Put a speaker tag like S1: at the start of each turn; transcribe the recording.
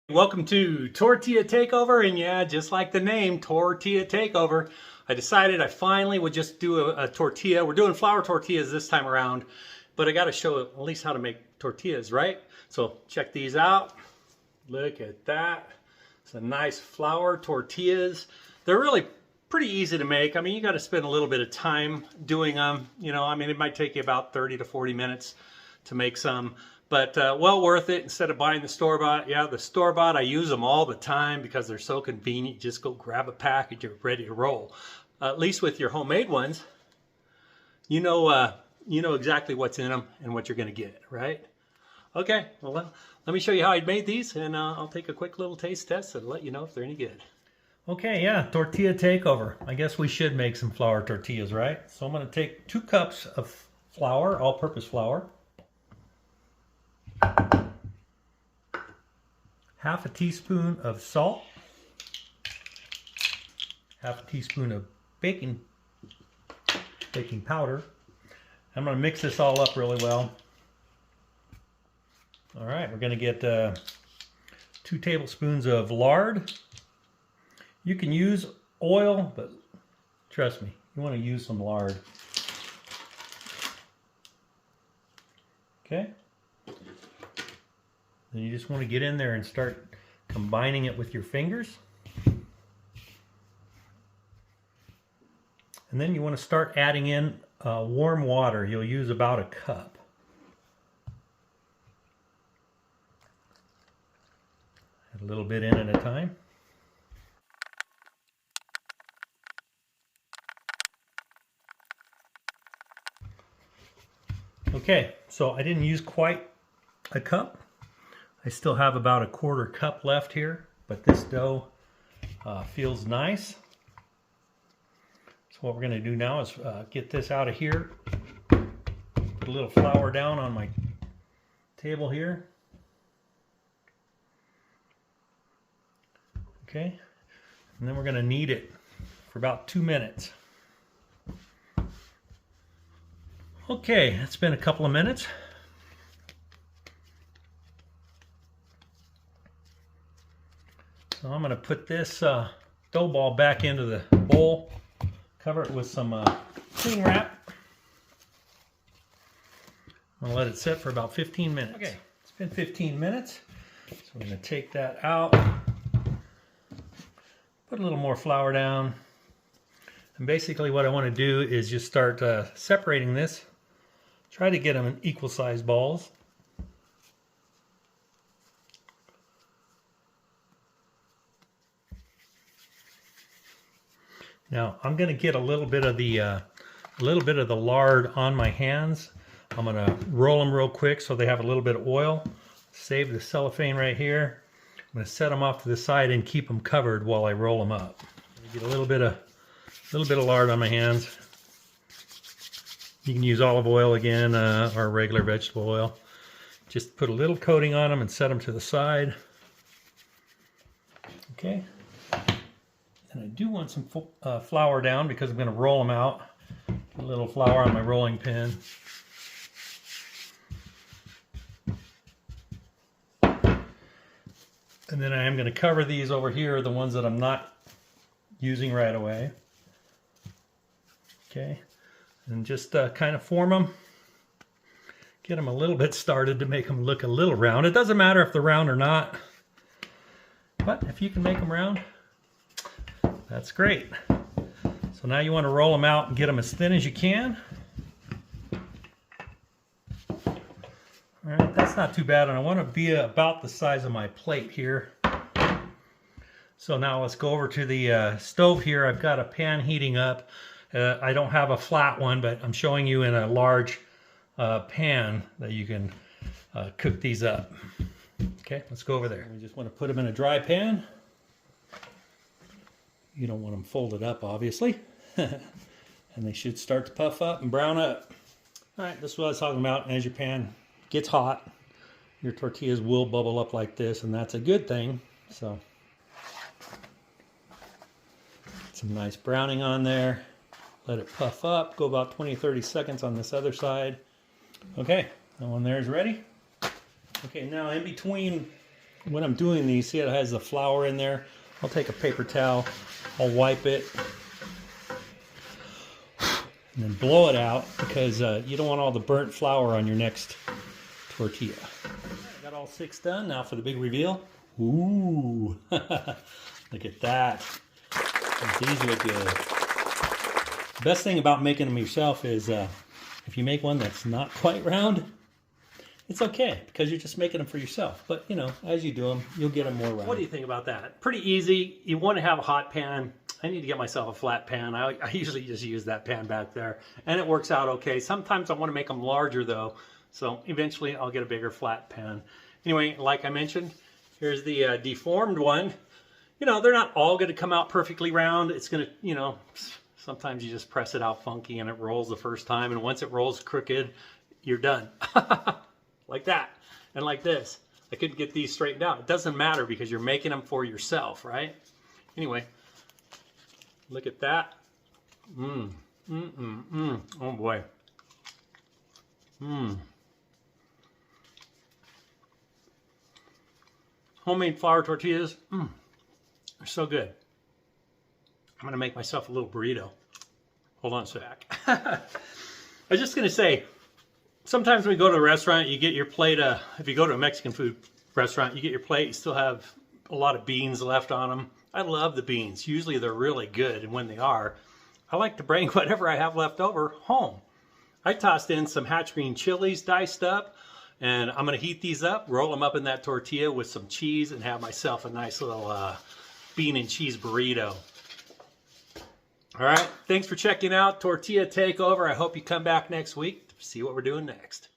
S1: Welcome to Tortilla Takeover, and yeah, just like the name, Tortilla Takeover, I decided I finally would just do a tortilla. We're doing flour tortillas this time around, but I got to show at least how to make tortillas, right? So check these out. Look at that. It's a nice flour tortillas. They're really pretty easy to make. I mean, you got to spend a little bit of time doing them. You know, I mean, it might take you about 30 to 40 minutes to make some. But well worth it instead of buying the store-bought. Yeah, the store-bought, I use them all the time because they're so convenient. You just go grab a package, you're ready to roll. At least with your homemade ones, you know exactly what's in them and what you're going to get, right? Okay, well, let me show you how I made these, and I'll take a quick little taste test and let you know if they're any good. Okay, yeah, tortilla takeover. I guess we should make some flour tortillas, right? So I'm going to take 2 cups of flour, all-purpose flour. Half a teaspoon of salt, half a teaspoon of baking powder. I'm going to mix this all up really well. All right, we're going to get 2 tablespoons of lard. You can use oil, but trust me, you want to use some lard. Okay. Then you just want to get in there and start combining it with your fingers. And then you want to start adding in warm water. You'll use about a cup. Add a little bit in at a time. Okay, so I didn't use quite a cup. I still have about a 1/4 cup left here, but this dough feels nice. So what we're going to do now is get this out of here, put a little flour down on my table here. Okay, and then we're going to knead it for about 2 minutes. Okay, it's been a couple of minutes. So I'm going to put this dough ball back into the bowl, cover it with some cling wrap. I'm going to let it sit for about 15 minutes. Okay, it's been 15 minutes. So we're going to take that out, put a little more flour down. And basically what I want to do is just start separating this. Try to get them in equal sized balls. Now I'm going to get a little bit of the lard on my hands. I'm going to roll them real quick so they have a little bit of oil. Save the cellophane right here. I'm going to set them off to the side and keep them covered while I roll them up. Get a little bit of lard on my hands. You can use olive oil again or regular vegetable oil. Just put a little coating on them and set them to the side. Okay. And I do want some flour down because I'm going to roll them out. Put a little flour on my rolling pin. And then I am going to cover these over here, the ones that I'm not using right away. Okay. And just kind of form them. Get them a little bit started to make them look a little round. It doesn't matter if they're round or not. But if you can make them round, that's great. So now you want to roll them out and get them as thin as you can. All right, that's not too bad, and I want to be about the size of my plate here. So now let's go over to the stove here. I've got a pan heating up. I don't have a flat one, but I'm showing you in a large pan that you can cook these up. Okay, let's go over there. We just want to put them in a dry pan. You don't want them folded up, obviously. And they should start to puff up and brown up. All right, this is what I was talking about. As your pan gets hot, your tortillas will bubble up like this, and that's a good thing. So, some nice browning on there. Let it puff up. Go about 20-30 seconds on this other side. Okay, that one there is ready. Okay, now in between when I'm doing these, see it has the flour in there. I'll take a paper towel, I'll wipe it, and then blow it out because you don't want all the burnt flour on your next tortilla. I got all 6 done. Now for the big reveal. Ooh, look at that. These look good. The best thing about making them yourself is if you make one that's not quite round, it's okay because you're just making them for yourself. But you know, as you do them, you'll get them more round. What do you think about that? Pretty easy. You want to have a hot pan. I need to get myself a flat pan. I usually just use that pan back there, and it works out okay. Sometimes I want to make them larger though, so eventually I'll get a bigger flat pan. Anyway, like I mentioned, here's the deformed one. You know, they're not all going to come out perfectly round. It's going to, you know, sometimes you just press it out funky and it rolls the first time, and once it rolls crooked, you're done. Like that, and like this. I couldn't get these straightened out. It doesn't matter because you're making them for yourself, right? Anyway. Look at that. Oh boy. Homemade flour tortillas. They're so good. I'm going to make myself a little burrito. Hold on a sec. I was just going to say, sometimes when you go to a restaurant, you get your plate, if you go to a Mexican food restaurant, you get your plate, you still have a lot of beans left on them. I love the beans. Usually they're really good, and when they are, I like to bring whatever I have left over home. I tossed in some hatch green chilies diced up, and I'm going to heat these up, roll them up in that tortilla with some cheese, and have myself a nice little bean and cheese burrito. All right, thanks for checking out Tortilla Takeover. I hope you come back next week to see what we're doing next.